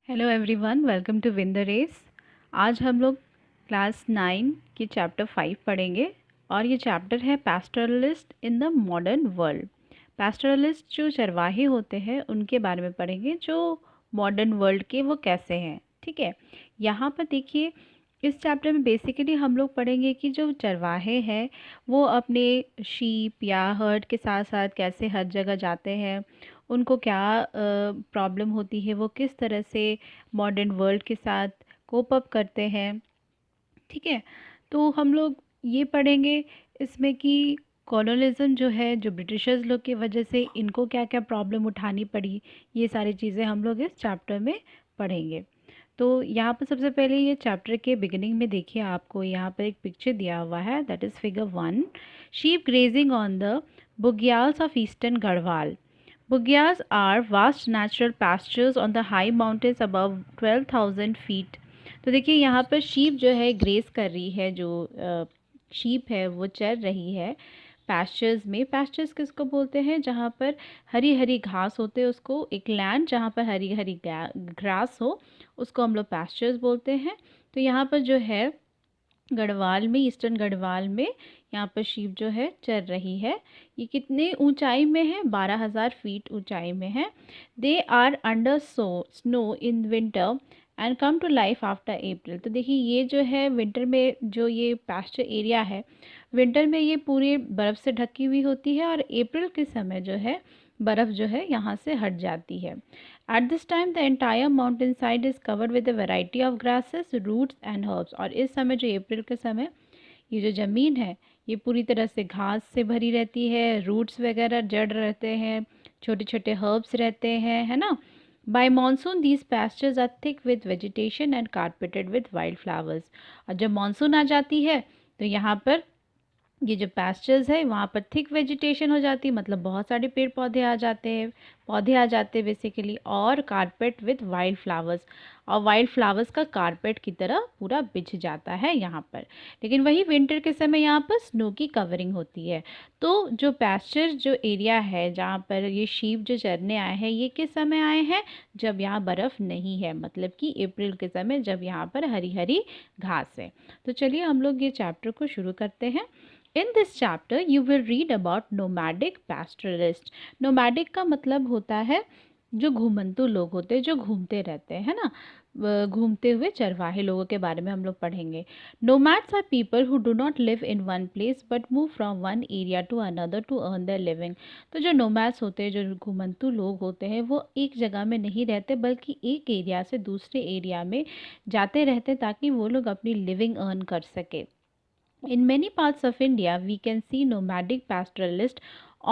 Hello everyone, welcome to win the race. आज हम लोग क्लास 9 की चैप्टर 5 पढ़ेंगे और ये चैप्टर है पैस्टोरलिस्ट इन द मॉडर्न वर्ल्ड। पैस्टोरलिस्ट जो चरवाहे होते हैं उनके बारे में पढ़ेंगे, जो मॉडर्न वर्ल्ड के वो कैसे हैं। ठीक है, यहाँ पर देखिए, इस चैप्टर में बेसिकली हम लोग पढ़ेंगे कि जो चरवाहे हैं वो अपने शीप या हर्ड के साथ साथ कैसे हर जगह जाते हैं, उनको क्या प्रॉब्लम होती है, वो किस तरह से मॉडर्न वर्ल्ड के साथ कोप अप करते हैं। ठीक है, तो हम लोग ये पढ़ेंगे इसमें कि कॉलोनिज्म जो है, जो ब्रिटिशर्स लोग की वजह से इनको क्या क्या प्रॉब्लम उठानी पड़ी, ये सारी चीज़ें हम लोग इस चैप्टर में पढ़ेंगे। तो यहाँ पर सबसे पहले ये चैप्टर के बिगिनिंग में देखिए, आपको यहाँ पर एक पिक्चर दिया हुआ है, that is figure 1। Sheep grazing on the bugyals of eastern Garhwal. Bugyas are vast natural pastures on the high mountains above 12,000 feet। तो देखिए यहाँ पर शीप जो है ग्रेस कर रही है, जो शीप है वो चर रही है पैस्चर्स में। पैस्चर्स किसको बोलते हैं? जहाँ पर हरी हरी घास होते हैं उसको, एक लैंड जहाँ पर हरी हरी ग्रास हो उसको हम लोग पैस्चर्स बोलते हैं। तो यहाँ पर जो है गढ़वाल में, ईस्टर्न गढ़वाल में यहाँ पर शीप जो है चर रही है। ये कितने ऊंचाई में है? 12,000 फीट ऊंचाई में है। They are under snow in winter and come to life after April. तो देखिए ये जो है विंटर में, जो ये पास्चर एरिया है, विंटर में ये पूरी बर्फ़ से ढकी हुई होती है और अप्रैल के समय जो है बर्फ़ जो है यहाँ से हट जाती है। At this time, the entire mountain side is covered with a variety of grasses, roots and herbs। और इस समय जो अप्रैल के समय ये जो ज़मीन है ये पूरी तरह से घास से भरी रहती है, रूट्स वगैरह जड़ रहते हैं, छोटे छोटे हर्ब्स रहते हैं, है ना। By monsoon these pastures are thick with vegetation and carpeted with wild flowers. और जब मानसून आ जाती है तो यहाँ पर ये जो पैस्चर्स है वहाँ पर थिक वेजिटेशन हो जाती है, मतलब बहुत सारे पेड़ पौधे आ जाते हैं, पौधे आ जाते हैं बेसिकली, और कारपेट विद वाइल्ड फ्लावर्स, और वाइल्ड फ्लावर्स का कारपेट की तरह पूरा बिछ जाता है यहाँ पर। लेकिन वही विंटर के समय यहाँ पर स्नो की कवरिंग होती है। तो जो पैस्चर जो एरिया है जहाँ पर ये शीप जो चरने आए हैं, ये किस समय आए हैं? जब यहाँ बर्फ़ नहीं है, मतलब कि अप्रैल के समय, जब यहाँ पर हरी हरी घास है। तो चलिए हम लोग ये चैप्टर को शुरू करते हैं। In this chapter you will read about nomadic pastoralists। nomadic का मतलब होता है जो घुमंतु लोग होते हैं, जो घूमते रहते हैं, है ना। घूमते हुए चरवाहे लोगों के बारे में हम लोग पढ़ेंगे। Nomads are people who do not live in one place but move from one area to another to earn their living। तो जो nomads होते हैं, जो घुमंतु लोग होते हैं, वो एक जगह में नहीं रहते बल्कि एक एरिया से दूसरे एरिया में जाते रहते ताकि वो लोग अपनी लिविंग अर्न कर सके। In many parts of India, we can see nomadic pastoralists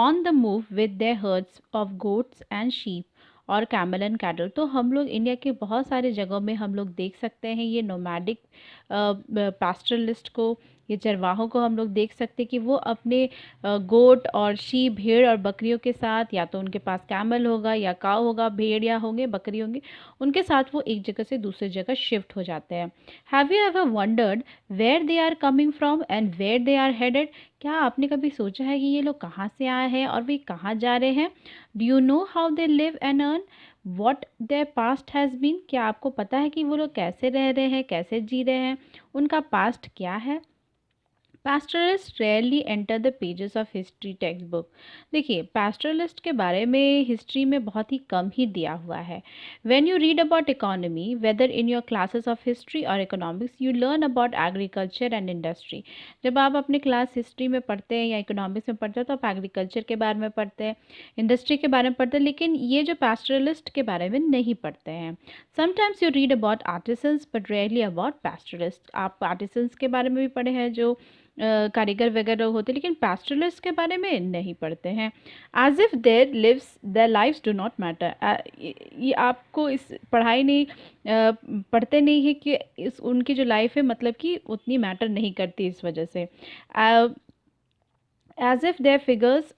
on the move with their herds of goats and sheep और कैमल एंड कैटल। तो हम लोग इंडिया के बहुत सारे जगहों में हम लोग देख सकते हैं ये नोमैडिक पास्टरलिस्ट को, ये चरवाहों को हम लोग देख सकते हैं कि वो अपने गोट और शीप, भेड़ और बकरियों के साथ, या तो उनके पास कैमल होगा या काव होगा, भेड़ या होंगे, बकरी होंगी, उनके साथ वो एक जगह से दूसरी जगह शिफ्ट हो जाते हैं। Have you ever wondered where they are coming from and where they are headed? क्या आपने कभी सोचा है कि ये लोग कहाँ से आए हैं और वे कहाँ जा रहे हैं? Do you know how they live and earn what their past has been? क्या आपको पता है कि वो लोग कैसे रह रहे हैं, कैसे जी रहे हैं, उनका पास्ट क्या है? Pastoralist rarely enter the pages of history text book. देखिए, पैस्टरलिस्ट के बारे में हिस्ट्री में बहुत ही कम ही दिया हुआ है। When you read about economy, whether in your classes of history और economics, you learn about agriculture and industry. जब आप अपने क्लास हिस्ट्री में पढ़ते हैं या इकोनॉमिक्स में पढ़ते हैं तो आप एग्रीकल्चर के बारे में पढ़ते हैं, इंडस्ट्री के बारे में पढ़ते हैं, लेकिन ये जो पैस्टरलिस्ट के बारे में नहीं पढ़ते हैं। Sometimes you read about artisans but rarely about pastoralist. आप आर्टिसंस के बारे में भी पढ़े हैं, जो कारीगर वगैरह होते हैं, लेकिन पैस्टरलिस्ट के बारे में नहीं पढ़ते हैं। As if their lives do not matter. ये आपको इस पढ़ाई नहीं पढ़ते नहीं है कि इस उनकी जो लाइफ है मतलब कि उतनी मैटर नहीं करती, इस वजह से। As if their figures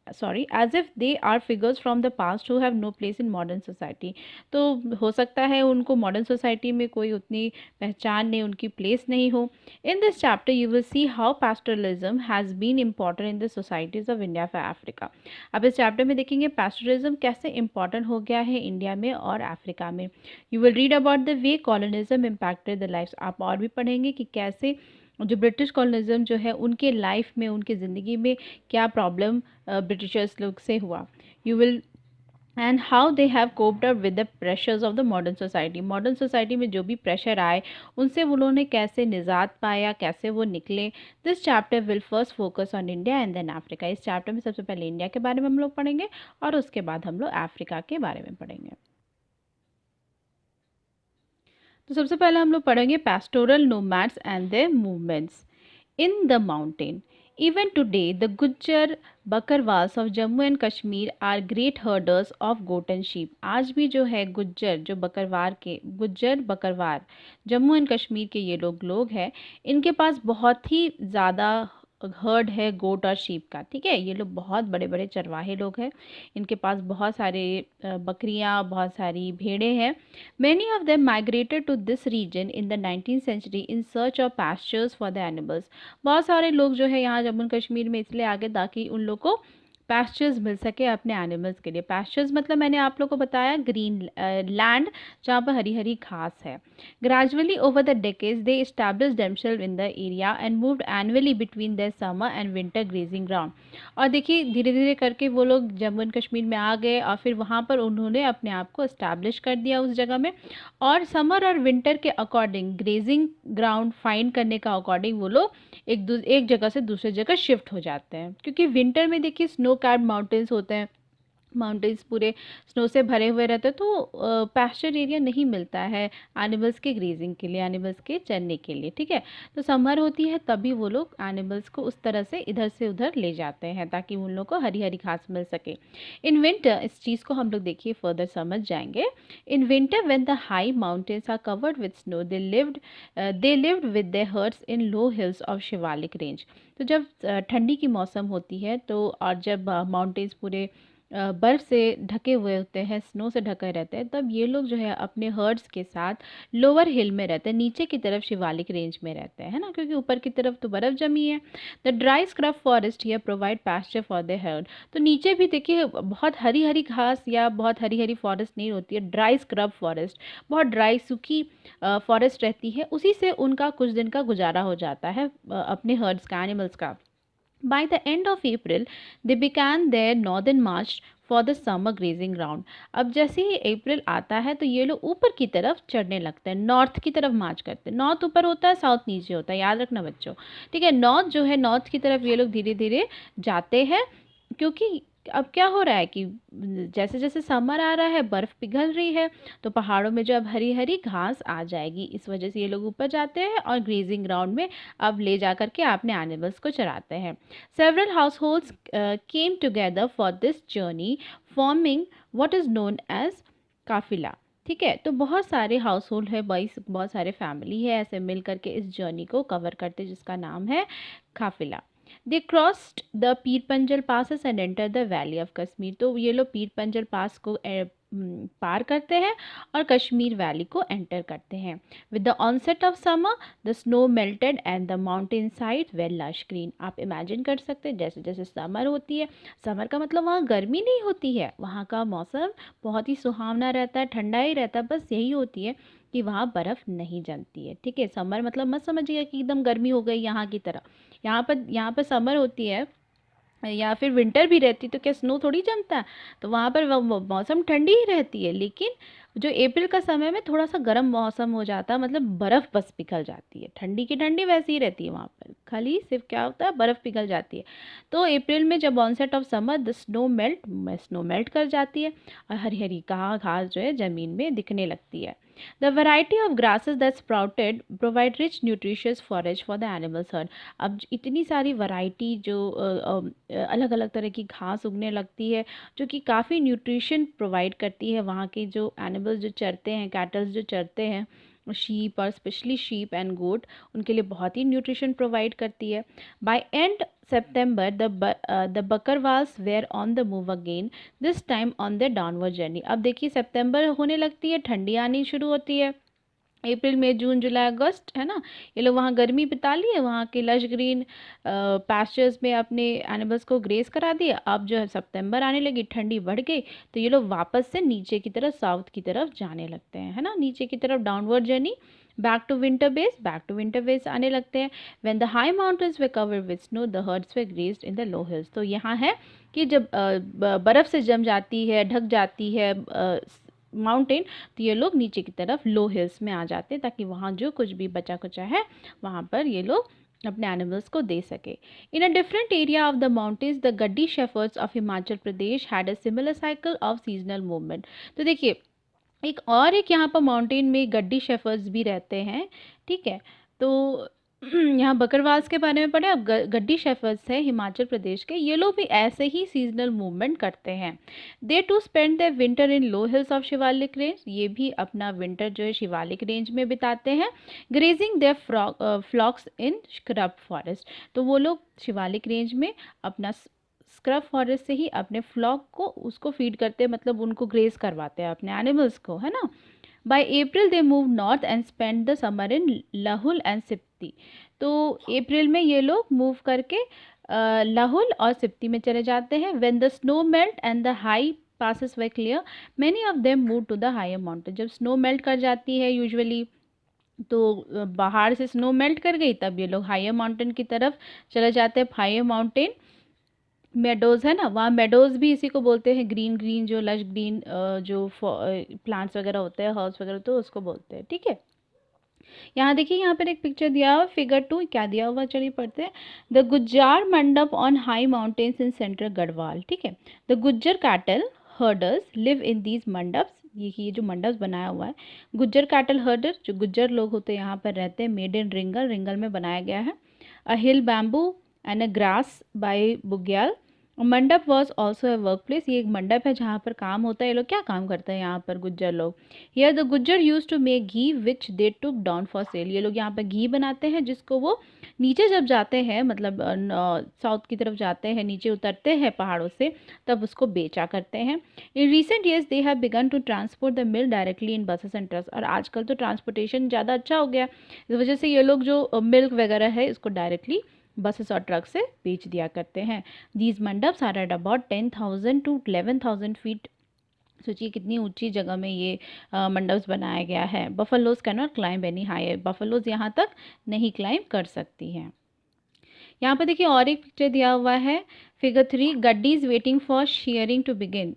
as if they are figures from the past who have no place in modern society. तो हो सकता है उनको मॉडर्न सोसाइटी में कोई उतनी पहचान नहीं, उनकी प्लेस नहीं हो। In this chapter you will see how pastoralism has been important in the societies of India for Africa. अब इस चैप्टर में देखेंगे पैस्टरलिज्म कैसे इंपॉर्टेंट हो गया है इंडिया में और अफ्रीका में। You will read about the way colonialism impacted the life. आप और भी पढ़ेंगे कि कैसे जो ब्रिटिश कॉलोनिज्म जो है उनके लाइफ में, उनकी ज़िंदगी में क्या प्रॉब्लम ब्रिटिशर्स लोग से हुआ। You will and how they have coped up with the pressures of the modern society. Modern society में जो भी प्रेशर आए उनसे उन्होंने कैसे निजात पाया, कैसे वो निकले। This chapter will first focus on India and then Africa. इस चैप्टर में सबसे पहले इंडिया के बारे में हम लोग पढ़ेंगे और उसके बाद हम लोग अफ्रीका के बारे में पढ़ेंगे। तो सबसे पहले हम लोग पढ़ेंगे pastoral nomads and their movements in the mountain. Even today, the Gujjar Bakarwals of Jammu and Kashmir are great herders of goat and sheep. आज भी जो है गुज्जर, जो बकरवार के गुज्जर बकरवार जम्मू एंड कश्मीर के ये लोग हैं, इनके पास बहुत ही ज़्यादा हर्ड है गोट और शीप का। ठीक है, ये लोग बहुत बड़े बड़े चरवाहे लोग हैं, इनके पास बहुत सारे बकरियां, बहुत सारी भेड़ें हैं। Many of them migrated to this region in the 19th century in search of pastures for the animals. बहुत सारे लोग जो है यहाँ जम्मू कश्मीर में इसलिए आगे ताकि उन लोग को पैस्चर्स मिल सके अपने एनिमल्स के लिए। पैस्चर्स मतलब मैंने आप लोग को बताया ग्रीन लैंड जहाँ पर हरी हरी घास है। Gradually over the decades they established themselves in the area and moved annually between their summer and winter grazing ground. और देखिए धीरे धीरे करके वो लोग जम्मू एंड कश्मीर में आ गए और फिर वहाँ पर उन्होंने अपने आप को एस्टैब्लिश कर दिया उस जगह में, और समर और विंटर के अकॉर्डिंग ग्रेजिंग ग्राउंड फाइंड करने का अकॉर्डिंग वो लोग एक जगह से दूसरी जगह शिफ्ट हो जाते हैं। क्योंकि विंटर में देखिए स्नो कैप्ड माउंटेन्स होते हैं, माउंटेन्स पूरे स्नो से भरे हुए रहते हैं, तो पैस्चर एरिया नहीं मिलता है एनिमल्स के ग्रेजिंग के लिए, एनिमल्स के चरने के लिए। ठीक है, तो समर होती है तभी वो लोग एनिमल्स को उस तरह से इधर से उधर ले जाते हैं ताकि उन लोग को हरी हरी घास मिल सके। इन विंटर, इस चीज़ को हम लोग देखिए फर्दर समझ जाएंगे। In winter when the high mountains are covered with snow they lived with their herds in low hills of Shivalik range. तो जब ठंडी की मौसम होती है तो और जब माउंटेन्स पूरे बर्फ़ से ढके हुए होते हैं, स्नो से ढके रहते हैं, तब ये लोग जो है अपने हर्ड्स के साथ लोअर हिल में रहते हैं, नीचे की तरफ शिवालिक रेंज में रहते हैं, है ना, क्योंकि ऊपर की तरफ तो बर्फ़ जमी है। The dry scrub forest here provide pasture for the herd. तो नीचे भी देखिए बहुत हरी हरी घास या बहुत हरी हरी फॉरेस्ट नहीं होती है, ड्राई स्क्रब फॉरेस्ट, बहुत ड्राई सूखी फॉरेस्ट रहती है, उसी से उनका कुछ दिन का गुजारा हो जाता है अपने हर्ड्स का, एनिमल्स का। By the end of April, they began their northern march for the summer grazing ground. अब जैसे ही अप्रैल आता है तो ये लोग ऊपर की तरफ चढ़ने लगते हैं, नॉर्थ की तरफ मार्च करते हैं। नॉर्थ ऊपर होता है, साउथ नीचे होता है, याद रखना बच्चों। ठीक है, नॉर्थ जो है, नॉर्थ की तरफ ये लोग धीरे धीरे जाते हैं, क्योंकि अब क्या हो रहा है कि जैसे जैसे समर आ रहा है बर्फ़ पिघल रही है, तो पहाड़ों में जो अब हरी हरी घास आ जाएगी, इस वजह से ये लोग ऊपर जाते हैं और ग्रेजिंग ग्राउंड में अब ले जा कर के अपने एनिमल्स को चराते हैं। Several households came together for this journey forming what is known as kafila. ठीक है, तो बहुत सारे हाउस होल्ड है, बहुत सारे फैमिली है, ऐसे मिल करके इस जर्नी को कवर करते जिसका नाम है काफिला। दे crossed the Pir Panjal passes and enter the valley of Kashmir. तो ये लोग पीर पंजल पास को पार करते हैं और कश्मीर वैली को एंटर करते हैं। With the onset of summer the snow melted and the mountain side were lush green. आप इमेजिन कर सकते हैं जैसे जैसे समर होती है, समर का मतलब वहाँ गर्मी नहीं होती है, वहाँ का मौसम बहुत ही सुहावना रहता है, ठंडा ही रहता है, बस यही होती है कि वहाँ बर्फ़ नहीं जमती है। ठीक है, समर मतलब मत समझिए कि एकदम गर्मी हो गई यहाँ की तरह। यहाँ पर समर होती है या फिर विंटर भी रहती तो क्या स्नो थोड़ी जमता है, तो वहाँ पर मौसम ठंडी ही रहती है। लेकिन जो अप्रैल का समय में थोड़ा सा गर्म मौसम हो जाता है, मतलब बर्फ़ बस पिघल जाती है, ठंडी की ठंडी वैसी ही रहती है वहाँ पर, खाली सिर्फ क्या होता है बर्फ़ पिघल जाती है। तो अप्रैल में जब onset of summer the snow melt कर जाती है और हरी हरी घास जो है ज़मीन में दिखने लगती है। The variety of grasses that sprouted provide rich nutritious forage for the animals herd. अब इतनी सारी वैरायटी जो अलग अलग तरह की घास उगने लगती है जो कि काफ़ी न्यूट्रिशन प्रोवाइड करती है, वहाँ के जो एनिमल्स जो चरते हैं, कैटल्स जो चरते हैं, शीप और स्पेशली शीप एंड गोट, उनके लिए बहुत ही न्यूट्रिशन प्रोवाइड करती है। By end September, the Bakarwals were on the move again, this time on the downward journey. अब देखिए सितंबर होने लगती है, ठंडी आनी शुरू होती है, अप्रैल मई जून जुलाई अगस्त, है ना, ये लोग वहाँ गर्मी बिता लिए, वहाँ के लश ग्रीन पास्चर्स में अपने एनिमल्स को ग्रेस करा दिए। अब जो है सितंबर आने लगी, ठंडी बढ़ गई, तो ये लोग वापस से नीचे की तरफ, साउथ की तरफ जाने लगते हैं, है ना, नीचे की तरफ, downward journey, back to winter base आने लगते हैं। When the high mountains were covered with snow, the herds were grazed in the low hills. तो यहाँ है कि जब बर्फ़ से जम जाती है, ढक जाती है माउंटेन, तो ये लोग नीचे की तरफ लो हिल्स में आ जाते हैं, ताकि वहाँ जो कुछ भी बचा कुचा है वहाँ पर ये लोग अपने एनिमल्स को दे सके। In a different area of the mountains, the Gaddi shepherds of Himachal Pradesh had a similar cycle of seasonal movement. तो देखिए एक यहाँ पर माउंटेन में गड्डी शेफर्ड्स भी रहते हैं, ठीक है। तो यहाँ बकरवाल्स के बारे में पढ़े। अब गड्डी शेफर्ड्स है हिमाचल प्रदेश के, ये लोग भी ऐसे ही सीजनल मूवमेंट करते हैं। They to spend the winter in low hills of Shivalik range, ये भी अपना विंटर जो है शिवालिक रेंज में बिताते हैं। Grazing their flocks in scrub forest, तो वो लोग शिवालिक रेंज में अपना स्क्रब फॉरेस्ट से ही अपने फ्लॉक को उसको फीड करते हैं, मतलब उनको ग्रेज करवाते हैं अपने एनिमल्स को, है ना। By April they move north and spend the summer in Lahul and Spiti. तो अप्रैल में ये लोग मूव करके लाहुल और सिप्ती में चले जाते हैं। When the snow melt and the high passes were clear, many of them moved to the higher mountain। जब स्नो मेल्ट कर जाती है यूजुअली, तो बाहर से स्नो मेल्ट कर गई, तब ये लोग हायर माउंटेन की तरफ चले जाते हैं। हायर माउंटेन मेडोज़ है ना, वहाँ मेडोज़ भी इसी को बोलते हैं, ग्रीन ग्रीन जो लश ग्रीन जो प्लांट्स वगैरह होते हैं, हर्ब्स वगैरह, तो उसको बोलते हैं, ठीक है। यहाँ देखिए, यहाँ पर एक पिक्चर दिया हुआ, फिगर 2 क्या दिया हुआ, चलिए पढ़ते हैं। द गुज्जार मंडप on high mountains in central Garhwal, ठीक है। The Gujjar cattle herders live in these mandaps, ये जो मंडप बनाया हुआ है, गुज्जर कैटल हर्डर जो गुज्जर लोग होते हैं यहाँ पर रहते हैं, मेड इन रिंगल, रिंगल में बनाया गया है। A hill bamboo and a grass by bugyal. Mandap was also a work place, ये एक मंडप है जहाँ पर काम होता है। ये लोग क्या काम करते हैं यहाँ पर गुज्जर लोग? Here the Gujjar use to make ghee which they took down for sale, ये लोग यहाँ पर घी बनाते हैं जिसको वो नीचे जब जाते हैं, मतलब साउथ की तरफ जाते हैं, नीचे उतरते हैं पहाड़ों से, तब उसको बेचा करते हैं। In recent years they have begun to transport the milk directly in buses and trucks, और आजकल तो ट्रांसपोर्टेशन ज़्यादा अच्छा हो गया, इस वजह से ये लोग जो मिल्क वगैरह है इसको डायरेक्टली बसेस और ट्रक से बेच दिया करते हैं। These mandaps are at about 10,000 to 11,000 feet, सोचिए कितनी ऊंची जगह में ये मंडप्स बनाया गया है। Buffaloes can not climb any higher, buffaloes यहाँ तक नहीं क्लाइंब कर सकती हैं। यहाँ पर देखिए और एक पिक्चर दिया हुआ है, figure 3, Gaddis waiting for shearing to begin,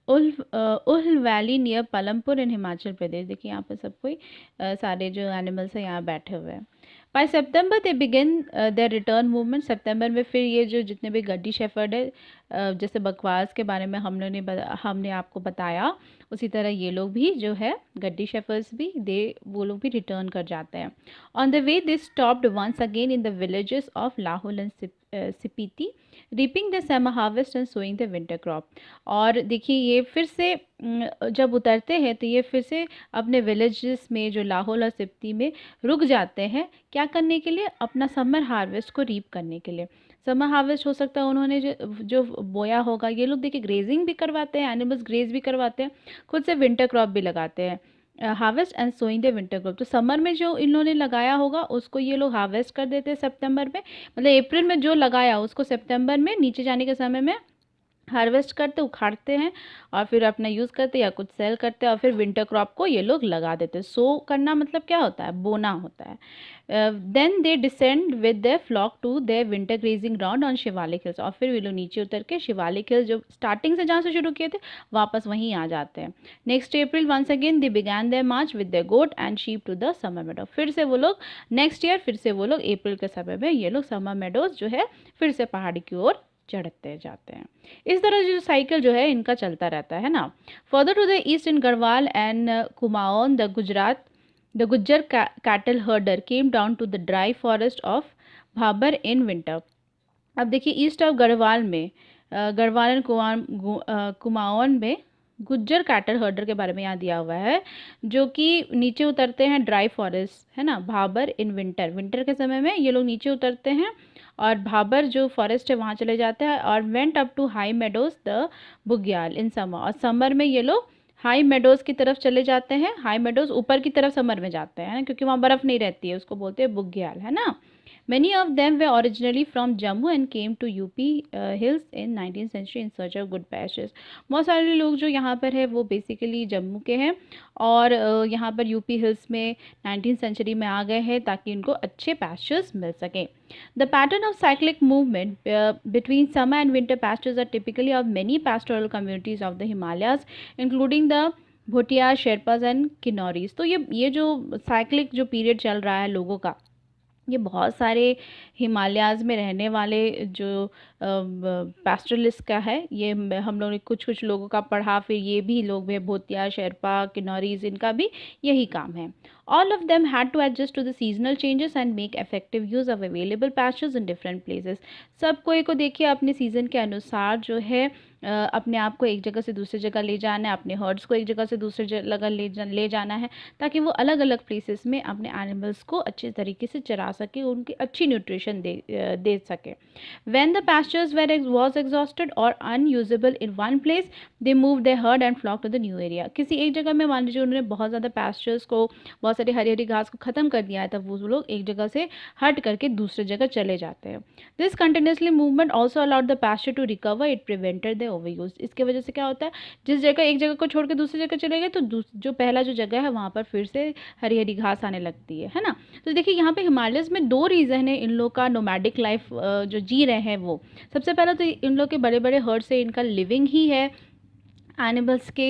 Ul valley near Palampur in Himachal Pradesh. देखिए यहाँ पर सब कोई सारे जो एनिमल्स हैं यहाँ बैठे हुए हैं। By September they begin their return movement, सितंबर में फिर ये जो जितने भी गड्डी शेफर्ड है, जैसे बकवास के बारे में हमने आपको बताया, उसी तरह ये लोग भी जो है गड्डी शेफर्ड्स भी वो लोग भी रिटर्न कर जाते हैं। On the way they stopped once again in the villages of Lahaul and Spiti, reaping the summer harvest and sowing the winter crop. और देखिए ये फिर से जब उतरते हैं तो ये फिर से अपने विलेजेस में जो लाहौल और सिप्ती में रुक जाते हैं, क्या करने के लिए? अपना समर हार्वेस्ट को रीप करने के लिए। समर हार्वेस्ट हो सकता है उन्होंने जो बोया होगा, ये लोग देखिए ग्रेजिंग भी करवाते हैं, एनिमल्स ग्रेज भी करवाते हैं, खुद से विंटर क्रॉप भी लगाते हैं। Harvest and sowing the winter crop, तो समर में जो इन्होंने लगाया होगा उसको ये लोग हार्वेस्ट कर देते हैं सितंबर में, मतलब अप्रैल में जो लगाया उसको सितंबर में नीचे जाने के समय में हार्वेस्ट करते, उखाड़ते हैं और फिर अपना यूज़ करते या कुछ सेल करते हैं, और फिर विंटर क्रॉप को ये लोग लगा देते हैं। सो करना मतलब क्या होता है? बोना होता है। Then they descend with their flock to their winter grazing ground on Shivalik hills, और फिर वे लोग नीचे उतर के शिवालिक हिल्स जो स्टार्टिंग से जहाँ से शुरू किए थे वापस वहीं आ जाते हैं। Next April once again they began their march with their goat and sheep to the summer meadow, फिर से वो लोग नेक्स्ट ईयर फिर से वो लोग अप्रैल के समय में ये लोग समर मेडोज जो है फिर से पहाड़ी की ओर चढ़ते जाते हैं। इस तरह जो साइकिल जो है इनका चलता रहता है ना। Further to the east in Garhwal and Kumaon the Gujjar cattle herder came down to the dry forest of Bhabar in winter. अब देखिए ईस्ट ऑफ गढ़वाल में, गढ़वाल एंड कुमाऊन में गुज्जर कैटल हर्डर के बारे में यहाँ दिया हुआ है, जो कि नीचे उतरते हैं ड्राई फॉरेस्ट, है ना, भाबर इन विंटर, विंटर के समय में ये लोग नीचे उतरते हैं और भाबर जो फॉरेस्ट है वहाँ चले जाते हैं, और went up to high meadows the bugyal in summer, और समर में ये लोग हाई मेडोज की तरफ चले जाते हैं। हाई मेडोज ऊपर की तरफ समर में जाते हैं क्योंकि वहाँ बर्फ़ नहीं रहती है, उसको बोलते हैं बुग्याल, है ना। Many of them were originally from Jammu and came to UP hills in 19th century in search of good pastures. बहुत सारे लोग जो यहाँ पर है वो बेसिकली जम्मू के हैं और यहाँ पर यूपी हिल्स में 19th सेंचुरी में आ गए हैं ताकि उनको अच्छे pastures मिल सकें. The pattern of cyclic movement between summer and winter pastures are typically of many pastoral communities of the Himalayas, including the Bhutia, Sherpas and Kinnauris. तो ये जो साइक्लिक जो पीरियड चल रहा है लोगों का, ये बहुत सारे हिमालयाज़ में रहने वाले जो पैस्टरलिस्ट का है, ये हम लोगों ने कुछ कुछ लोगों का पढ़ा, फिर ये भी लोग भी भूतिया, शेरपा, किन्नौरीज, इनका भी यही काम है. All of them had to adjust to the seasonal changes and make effective use of available pastures in different places. सब कोई को देखिए अपने सीज़न के अनुसार जो है अपने आप को एक जगह से दूसरी जगह ले जाना है, अपने हर्ड्स को एक जगह से दूसरी जगह ले जाना है ताकि वो अलग अलग प्लेसेस में अपने एनिमल्स को अच्छे तरीके से चरा सके, उनकी अच्छी न्यूट्रिशन दे सके. When the pastures was exhausted or unusable in one place, they moved their herd and flocked to the new area. किसी एक जगह में मान लीजिए उन्होंने बहुत ज़्यादा pastures को, बहुत सारी हरी हरी घास को ख़त्म कर दिया है, तब वो लोग एक जगह से हट करके दूसरी जगह चले जाते हैं. This continuously movement also allowed the pasture to recover. It prevented the overuse. इसके वजह से क्या होता है, जिस जगह एक जगह को छोड़ के दूसरी जगह चले गए तो जो पहला जो जगह है वहाँ पर फिर से हरी हरी घास आने लगती है ना. तो देखिए यहाँ पे हिमालयस में दो रीज़न है इन लोग का नोमैडिक लाइफ जो जी रहे हैं वो. सबसे पहला तो इन लोग के बड़े बड़े हर्ड से इनका लिविंग ही है एनिमल्स के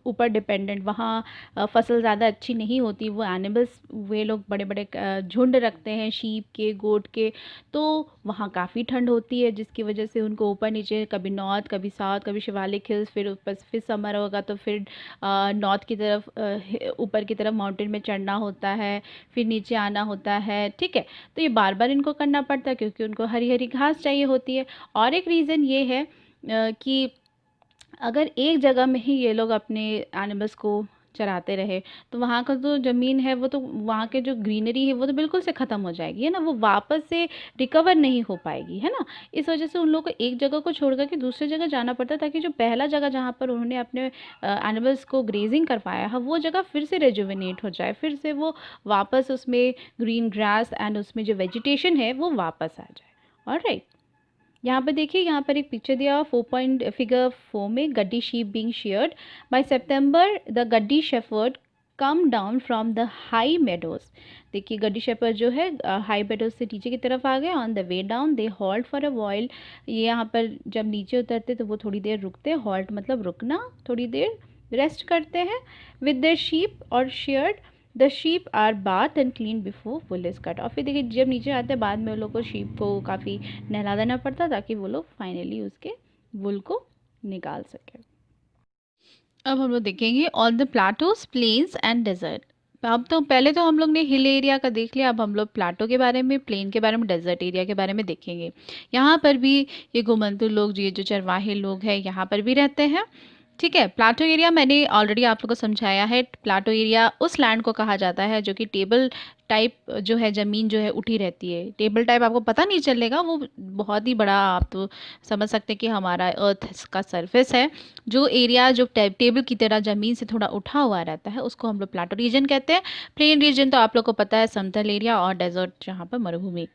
ऊपर डिपेंडेंट. वहाँ फसल ज़्यादा अच्छी नहीं होती, वो एनिमल्स वे लोग बड़े बड़े झुंड रखते हैं शीप के, गोट के, तो वहाँ काफ़ी ठंड होती है जिसकी वजह से उनको ऊपर नीचे कभी नॉर्थ कभी साउथ कभी शिवालिक हिल्स, फिर ऊपर फिर समर होगा तो फिर नॉर्थ की तरफ ऊपर की तरफ माउंटेन में चढ़ना होता है, फिर नीचे आना होता है. ठीक है, तो ये बार बार इनको करना पड़ता है क्योंकि उनको हरी हरी घास चाहिए होती है. और एक रीज़न ये है कि अगर एक जगह में ही ये लोग अपने एनिमल्स को चराते रहे तो वहाँ का जो ज़मीन है वो तो वहाँ के जो ग्रीनरी है वो तो बिल्कुल से ख़त्म हो जाएगी, है ना, वो वापस से रिकवर नहीं हो पाएगी, है ना. इस वजह से उन लोगों को एक जगह को छोड़ कर के दूसरी जगह जाना पड़ता है ताकि जो पहला जगह जहाँ पर उन्होंने अपने एनिमल्स को ग्रेजिंग करवाया है वो जगह फिर से रेजुविनेट हो जाए, फिर से वो वापस उसमें ग्रीन ग्रास एंड उसमें जो वेजिटेशन है वो वापस आ जाए. ऑलराइट, यहाँ पर देखिए, यहाँ पर एक पिक्चर दिया हुआ 4.4 में Gaddi sheep being sheared by September. The Gaddi shepherd come down from the high meadows. देखिए गड्डी शेफर्ड जो है हाई मेडोज से नीचे की तरफ आ गए. On the way down they halt for a while. ये यहाँ पर जब नीचे उतरते तो वो थोड़ी देर रुकते हैं. हॉल्ट मतलब रुकना, थोड़ी देर रेस्ट करते हैं. विद देयर शीप और shared the sheep are bath and clean before wool is cut. और फिर देखिए जब नीचे आते हैं बाद में उन लोग को शीप को काफ़ी नहला देना पड़ता ताकि वो लोग फाइनली उसके वुल को निकाल सके. अब हम लोग देखेंगे on the plateaus, plains and desert. अब तो पहले तो हम लोग ने हिल एरिया का देख लिया, अब हम लोग प्लाटो के बारे में, प्लेन के बारे में, डेजर्ट एरिया के बारे में देखेंगे. यहाँ पर भी ये घुमंतु लोग, ये जो चरवाहे लोग हैं यहाँ पर भी रहते हैं. ठीक है, प्लाटो एरिया मैंने ऑलरेडी आप लोग को समझाया है. प्लाटो एरिया उस लैंड को कहा जाता है जो कि टेबल टाइप जो है ज़मीन जो है उठी रहती है. टेबल टाइप आपको पता नहीं चलेगा, वो बहुत ही बड़ा, आप तो समझ सकते हैं कि हमारा अर्थ का सरफेस है. जो एरिया जो टेबल की तरह ज़मीन से थोड़ा उठा हुआ रहता है उसको हम लोग प्लाटो रीजन कहते हैं. प्लेन रीजन तो आप लोग को पता है समतल एरिया, और डेजर्ट जहाँ पर मरुभूमि.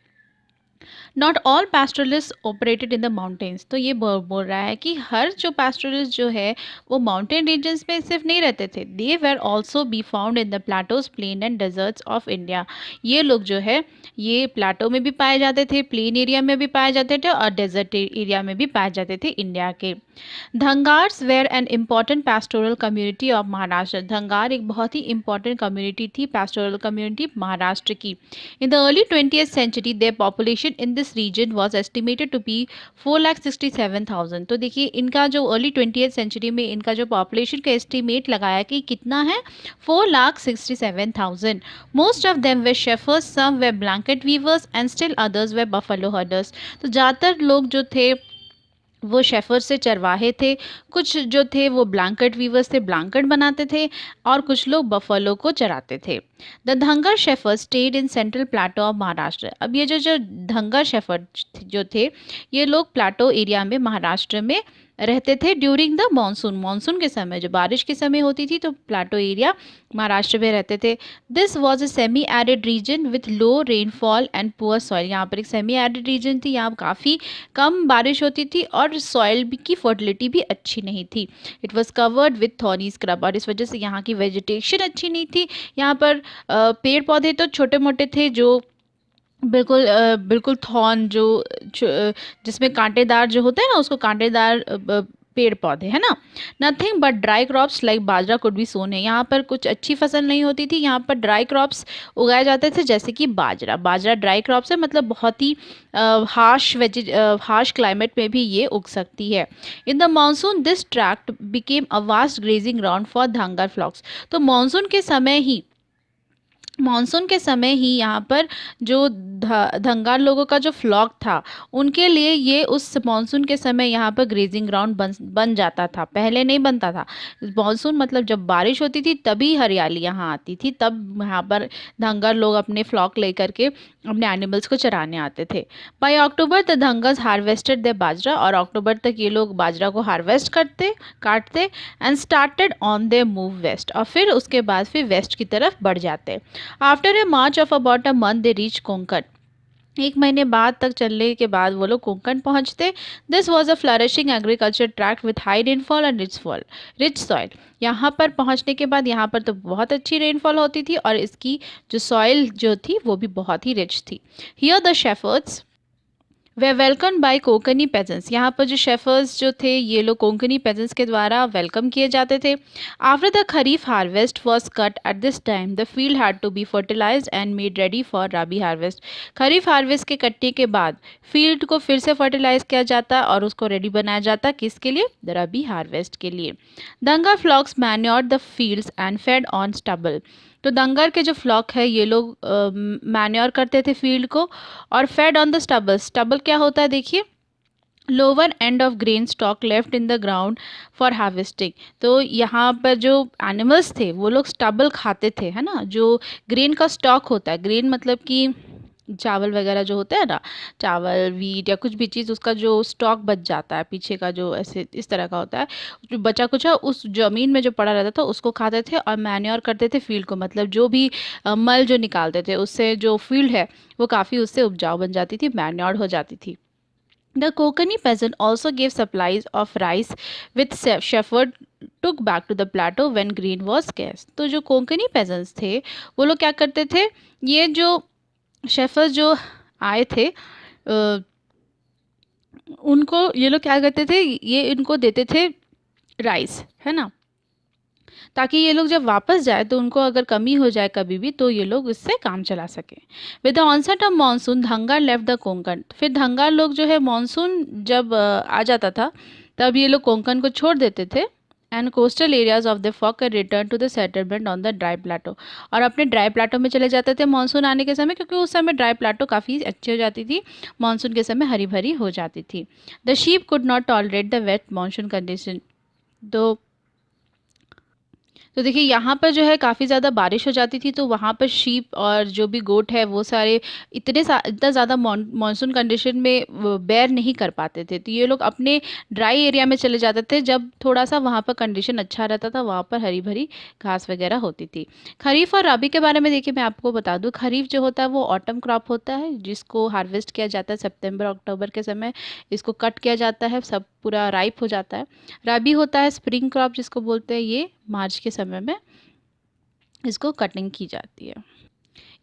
Not all pastoralist operated in the mountains. तो ये बोल रहा है कि हर जो पैस्टोरलिस्ट जो है वो माउंटेन रीजन्स में सिर्फ नहीं रहते थे. They were also be found in the plateaus, plain and deserts of India. ये लोग जो है ये प्लाटो में भी पाए जाते थे, प्लेन एरिया में भी पाए जाते थे, और डेजर्ट एरिया में भी पाए जाते थे इंडिया के. Dhangars were an important pastoral community of Maharashtra. Dhangar एक बहुत ही इंपॉर्टेंट कम्युनिटी थी, पैस्टोरल कम्युनिटी महाराष्ट्र की. In the early 20th century their population in this region was estimated to be 4,67,000. तो देखिए इनका जो अर्ली 20th सेंचुरी में इनका जो पॉपुलेशन का एस्टिमेट लगाया कि कितना है, 4,67,000. Most of them were shepherds, some were blanket weavers and still others were buffalo herders. तो ज़्यादातर लोग जो थे वो शेफर्ड से चरवाहे थे, कुछ जो थे वो ब्लैंकेट वीवर्स थे, ब्लैंकेट बनाते थे, और कुछ लोग बफलो को चराते थे। The Dhangar shepherd stayed in central plateau of Maharashtra. अब ये जो जो धंगर शेफर्ड जो थे, ये लोग प्लाटो एरिया में महाराष्ट्र में रहते थे ड्यूरिंग द मानसून। मानसून के समय, जो बारिश के समय होती थी, तो प्लाटो एरिया महाराष्ट्र में रहते थे। This was a semi arid region with low rainfall and poor soil. यहाँ पर एक सेमी एरिड रीजन थी, यहाँ काफ़ी कम बारिश होती थी और सॉइल की फर्टिलिटी भी अच्छी नहीं थी। It was covered with thorny scrub, और इस वजह से यहाँ की वेजिटेशन अच्छी नहीं थी। यहाँ पर पेड़ पौधे तो छोटे मोटे थे, जो बिल्कुल थॉर्न, जिसमें कांटेदार जो होते हैं ना, उसको कांटेदार पेड़ पौधे है ना। Nothing but dry crops like bajra could be sown है। यहाँ पर कुछ अच्छी फसल नहीं होती थी, यहाँ पर ड्राई क्रॉप्स उगाए जाते थे, जैसे कि बाजरा। बाजरा ड्राई क्रॉप्स है, मतलब बहुत ही हार्श क्लाइमेट में भी ये उग सकती है। In the monsoon this tract became a vast grazing ground for Dhangar flocks. तो मानसून के समय ही यहाँ पर जो धंगार लोगों का जो फ्लॉक था, उनके लिए ये उस मानसून के समय यहाँ पर ग्रेजिंग ग्राउंड बन जाता था। पहले नहीं बनता था। मानसून मतलब जब बारिश होती थी तभी हरियाली यहाँ आती थी, तब यहाँ पर धंगार लोग अपने फ्लॉक लेकर के अपने एनिमल्स को चराने आते थे। By October the Dhangars harvested the bajra, और अक्टूबर तक ये लोग बाजरा को हार्वेस्ट काटते and started on their move west, और फिर उसके बाद फिर वेस्ट की तरफ बढ़ जाते। After a March of about a month they reach Konkan. एक महीने बाद तक चलने के बाद वो लोग कोंकण पहुंचते। This was a flourishing agriculture tract with high rainfall and rich soil. यहाँ पर पहुंचने के बाद यहाँ पर तो बहुत अच्छी रेनफॉल होती थी, और इसकी जो सॉइल जो थी वो भी बहुत ही रिच थी। Here the shepherds were welcome by Konkani peasants. यहाँ पर जो शेफर्स जो थे, ये लोग कोंकणी पेजेंट्स के द्वारा वेलकम किए जाते थे। After the kharif harvest was cut at this time the field had to be fertilised and made ready for rabi harvest. Kharif harvest के कटने के बाद फील्ड को फिर से फर्टिलाइज किया जाता और उसको रेडी बनाया जाता, किसके लिए? द रबी हार्वेस्ट के लिए। Dhangar flocks manured the fields and fed on stubble. तो दंगर के जो फ्लॉक है, ये लोग मैन्योर करते थे फील्ड को, और fade on the stubble. Stubble क्या होता है देखिए, lower end of grain stock left in the ground for harvesting. तो यहाँ पर जो एनिमल्स थे वो लोग स्टबल खाते थे, है ना। जो ग्रेन का स्टॉक होता है, ग्रेन मतलब कि चावल वगैरह जो होता है ना, चावल वीट या कुछ भी चीज़, उसका जो स्टॉक बच जाता है पीछे का, जो ऐसे इस तरह का होता है, जो बचा कुछ है उस ज़मीन में जो पड़ा रहता था उसको खाते थे और मैन्योर करते थे फील्ड को। मतलब जो भी मल जो निकालते थे उससे जो फील्ड है वो काफ़ी उससे उपजाऊ बन जाती थी, मैन्योर्ड हो जाती थी। The Konkani peasant also gave supplies of rice with shepherd took back to the plateau when grain was scarce। तो जो कोंकणी peasants थे वो लोग क्या करते थे, ये जो शेफर्स जो आए थे उनको ये लोग क्या करते थे, ये इनको देते थे राइस, है ना, ताकि ये लोग जब वापस जाए तो उनको अगर कमी हो जाए कभी भी तो ये लोग इससे काम चला सकें। With the onset of monsoon Dhangar left the Konkan. फिर धंगार लोग जो है, मानसून जब आ जाता था तब ये लोग कोंकण को छोड़ देते थे and coastal areas of the folk return to the settlement on the dry plateau. और अपने ड्राई प्लाटो में चले जाते थे मानसून आने के समय, क्योंकि उस समय ड्राई प्लाटो काफ़ी अच्छी हो जाती थी, मानसून के समय हरी भरी हो जाती थी। The sheep could not tolerate the wet monsoon condition. तो देखिए यहाँ पर जो है काफ़ी ज़्यादा बारिश हो जाती थी, तो वहाँ पर शीप और जो भी गोट है वो सारे इतना ज़्यादा मानसून कंडीशन में बेयर नहीं कर पाते थे। तो ये लोग अपने ड्राई एरिया में चले जाते थे, जब थोड़ा सा वहाँ पर कंडीशन अच्छा रहता था, वहाँ पर हरी भरी घास वगैरह होती थी। खरीफ और रबी के बारे में देखिए मैं आपको बता दूँ। खरीफ जो होता है वो ऑटम क्रॉप होता है, जिसको हार्वेस्ट किया जाता है सितंबर अक्टूबर के समय। इसको कट किया जाता है, सब पूरा राइप हो जाता है। रबी होता है स्प्रिंग क्रॉप जिसको बोलते हैं, ये मार्च के समय में इसको कटिंग की जाती है।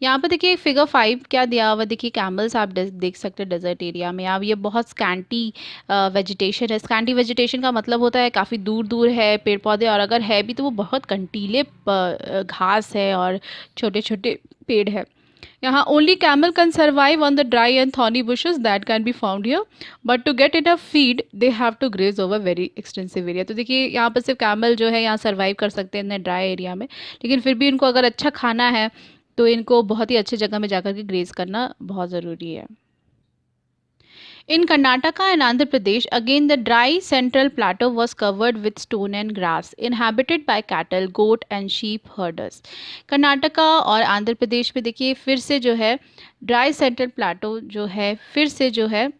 यहाँ पे देखिए फिगर 5 क्या दिया हुआ, देखिए कैमल्स आप देख सकते हैं डेजर्ट एरिया में। अब ये बहुत स्कैंटी वेजिटेशन है। स्कैंटी वेजिटेशन का मतलब होता है काफ़ी दूर दूर है पेड़ पौधे, और अगर है भी तो वो बहुत कंटीले घास है और छोटे छोटे पेड़ है। यहाँ only camel can survive on the dry and thorny bushes that can be found here, but to get enough feed they have to graze over very extensive area. तो देखिए यहाँ पर सिर्फ कैमल जो है यहाँ सर्वाइव कर सकते हैं इतने ड्राई एरिया में, लेकिन फिर भी इनको अगर अच्छा खाना है तो इनको बहुत ही अच्छी जगह में जाकर के ग्रेज करना बहुत ज़रूरी है। In Karnataka and Andhra Pradesh, again the dry central plateau was covered with stone and grass, inhabited by cattle, goat and sheep herders. Karnataka और आंध्र प्रदेश में देखिए फिर से जो है ड्राई सेंट्रल प्लाटो जो है फिर से जो है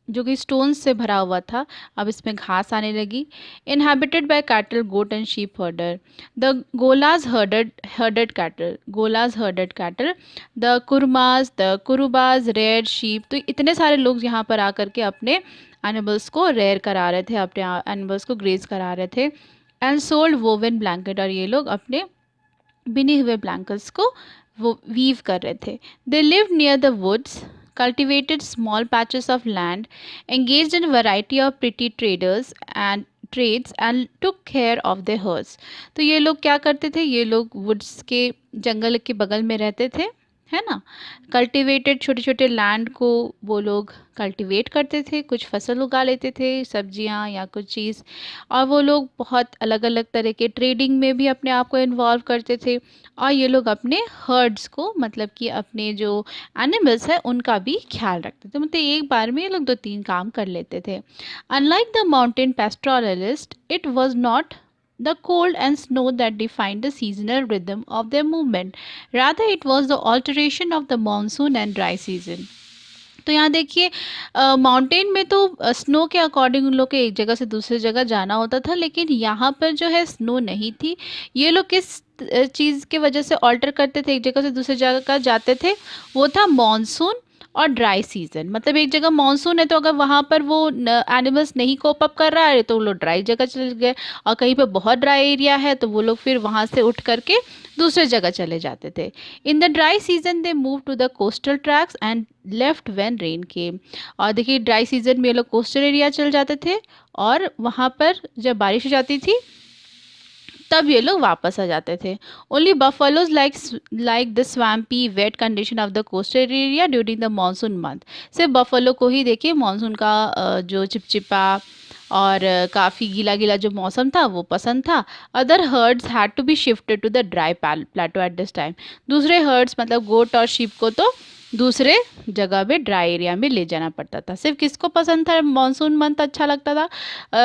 जो कि स्टोन से भरा हुआ था, अब इसमें घास आने लगी. Inhabited by cattle, goat and sheep herder. The Gollas herded cattle, the Kurumas, the Kurubas rear sheep. तो इतने सारे लोग यहाँ पर आकर के अपने एनिमल्स को रेयर करा रहे थे, अपने एनिमल्स को ग्रेज करा रहे थे. एंड सोल्ड वोवन ब्लैंकेट, और ये लोग अपने बिने हुए ब्लैंकेट्स को वो वीव कर रहे थे. They live near the woods, cultivated small patches of land, engaged in a variety of petty trades and took care of their herds. तो ये लोग क्या करते थे, ये लोग वुड्स के जंगल के बगल में रहते थे, है ना. कल्टिवेटेड, छोटे छोटे लैंड को वो लोग कल्टिवेट करते थे, कुछ फसल उगा लेते थे, सब्जियां या कुछ चीज़. और वो लोग बहुत अलग अलग तरह के ट्रेडिंग में भी अपने आप को इन्वॉल्व करते थे. और ये लोग अपने हर्ड्स को, मतलब कि अपने जो एनिमल्स है उनका भी ख्याल रखते थे. मतलब एक बार में ये लोग 2-3 काम कर लेते थे. Unlike the mountain pastoralist, it was not the cold and snow that defined the seasonal rhythm of their movement. Rather, it was the alteration of the monsoon and dry season. तो यहाँ देखिए माउंटेन में तो snow के according उन लोग के एक जगह से दूसरी जगह जाना होता था, लेकिन यहाँ पर जो है स्नो नहीं थी. ये लोग किस चीज़ के वजह से ऑल्टर करते थे, एक जगह से दूसरी जगह जाते थे, वो था मॉनसून और ड्राई सीजन. मतलब एक जगह मॉनसून है तो अगर वहाँ पर वो एनिमल्स नहीं कोप अप कर रहा है तो वो लोग ड्राई जगह चले गए, और कहीं पे बहुत ड्राई एरिया है तो वो लोग फिर वहाँ से उठ करके दूसरे जगह चले जाते थे. In the dry season they move to the coastal tracts and left when rain came. और देखिए ड्राई सीजन में ये लोग कोस्टल एरिया चले जाते थे, और वहाँ पर जब बारिश हो जाती थी तब ये लोग वापस आ जाते थे. Only buffaloes like the swampy wait condition of the coastal area during the monsoon month. सिर्फ बफलो को ही देखिए मानसून का जो चिपचिपा और काफ़ी गीला गीला जो मौसम था वो पसंद था. Other herds had to be shifted to the dry plateau at this time. दूसरे हर्ड्स मतलब गोट और शीप को तो दूसरे जगह पे ड्राई एरिया में ले जाना पड़ता था. सिर्फ किसको पसंद था मानसून मंथ अच्छा लगता था,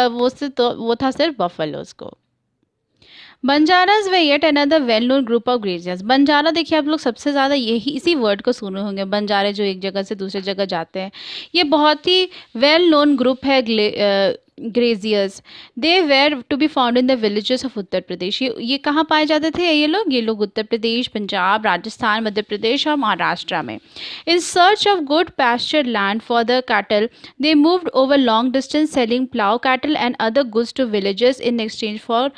वो था सिर्फ बफलोज को. Banjaras were yet another well known group of graziers. Banjara देखिए आप लोग सबसे ज़्यादा यही इसी वर्ड को सुने होंगे, बंजारे जो एक जगह से दूसरी जगह जाते हैं. ये बहुत ही वेल नोन ग्रुप है graziers. They were to be found in the villages of Uttar Pradesh. ये कहाँ पाए जाते थे ये लोग उत्तर प्रदेश, पंजाब, राजस्थान, मध्य प्रदेश और महाराष्ट्र में. In search of good pasture land for the cattle they moved over long distance selling plough cattle and other goods to villages in exchange for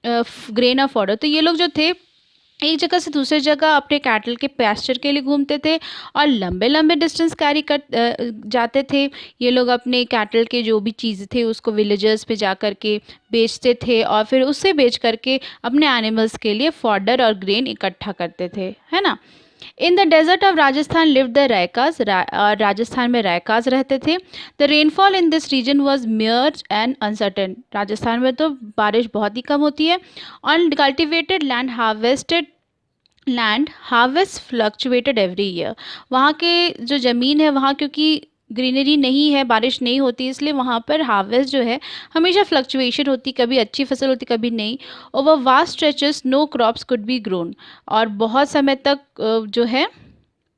grain of order. तो ये लोग जो थे एक जगह से दूसरी जगह अपने कैटल के पैस्चर के लिए घूमते थे और लंबे लंबे डिस्टेंस कैरी कर जाते थे. ये लोग अपने कैटल के जो भी चीज़ें थे उसको विलेजर्स पे जा कर के बेचते थे, और फिर उससे बेच करके अपने एनिमल्स के लिए फॉडर और ग्रेन इकट्ठा करते थे, है ना. In the desert of Rajasthan lived the Raikas. और राजस्थान में रैकास रहते थे. The rainfall in this region was meagre and uncertain. Rajasthan में तो बारिश बहुत ही कम होती है. On cultivated land harvest fluctuated every year. वहाँ के जो ज़मीन है वहाँ क्योंकि ग्रीनरी नहीं है, बारिश नहीं होती, इसलिए वहाँ पर हार्वेस्ट जो है हमेशा फ्लक्चुएशन होती, कभी अच्छी फसल होती कभी नहीं. Over vast stretches no crops could be grown. और बहुत समय तक जो है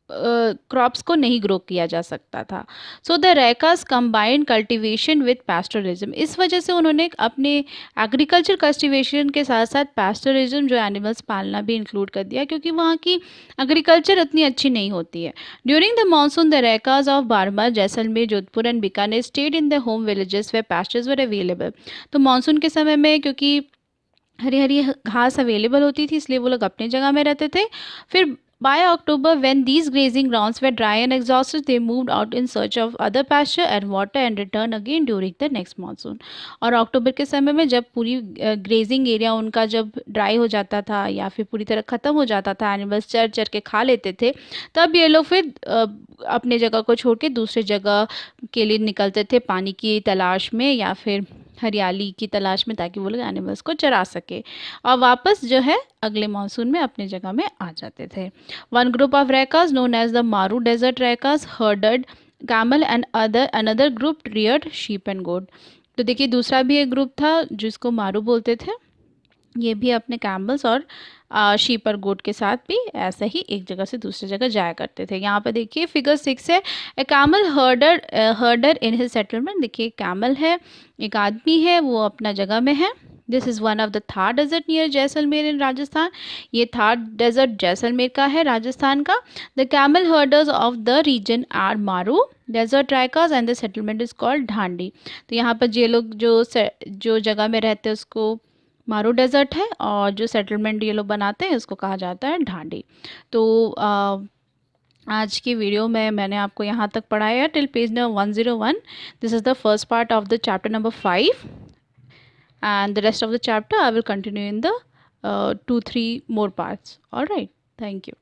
क्रॉप्स को नहीं ग्रो किया जा सकता था. So the Raikas combined cultivation with pastoralism. इस वजह से उन्होंने अपने एग्रीकल्चर कल्टीवेशन के साथ साथ पैस्टोरिज्म जो एनिमल्स पालना भी इंक्लूड कर दिया, क्योंकि वहाँ की एग्रीकल्चर इतनी अच्छी नहीं होती है. During the monsoon the Raikas of Barmer, Jaisalmer, Jodhpur and Bikaner stayed in the home villages where pastures were available. तो मानसून के समय में क्योंकि हरी हरी घास अवेलेबल होती थी इसलिए वो लोग अपनी जगह में रहते थे. फिर by October, when these grazing grounds were dry and exhausted, they moved out in search of other pasture and water and returned again during the next monsoon. और अक्टूबर के समय में जब पूरी ग्रेजिंग एरिया उनका जब ड्राई हो जाता था या फिर पूरी तरह ख़त्म हो जाता था, एनिमल्स चर चर के खा लेते थे, तब ये लोग फिर अपने जगह को छोड़ के दूसरे जगह के लिए निकलते थे पानी की तलाश में या फिर हरियाली की तलाश में, ताकि वो लोग एनिमल्स को चरा सके और वापस जो है अगले मानसून में अपने जगह में आ जाते थे. One group of Raikas known as the Maru desert Raikas herded camel and another group reared sheep and goat. तो देखिए दूसरा भी एक ग्रुप था जिसको मारू बोलते थे, ये भी अपने कैमल्स और शीप और गोट के साथ भी ऐसा ही एक जगह से दूसरी जगह जाया करते थे। यहाँ पर देखिए फिगर 6 है, a camel herder in his settlement. देखिए कैमल है, एक आदमी है, वो अपना जगह में है। This is one of the Thar desert near Jaisalmer in Rajasthan. ये थार डेजर्ट जैसलमेर का है, राजस्थान का। The camel herders of the region are Maru desert ट्राइकर्स and the settlement is called dhandi. तो यहाँ पर ये लोग जो जगह में रहते हैं उसको मारू डेजर्ट है, और जो सेटलमेंट ये लोग बनाते हैं उसको कहा जाता है ढांडी। तो आज की वीडियो में मैंने आपको यहाँ तक पढ़ाया till page number 101। This is the first part of the chapter number 5, and the rest of the chapter I will continue in the 2-3 more parts. All right, thank you.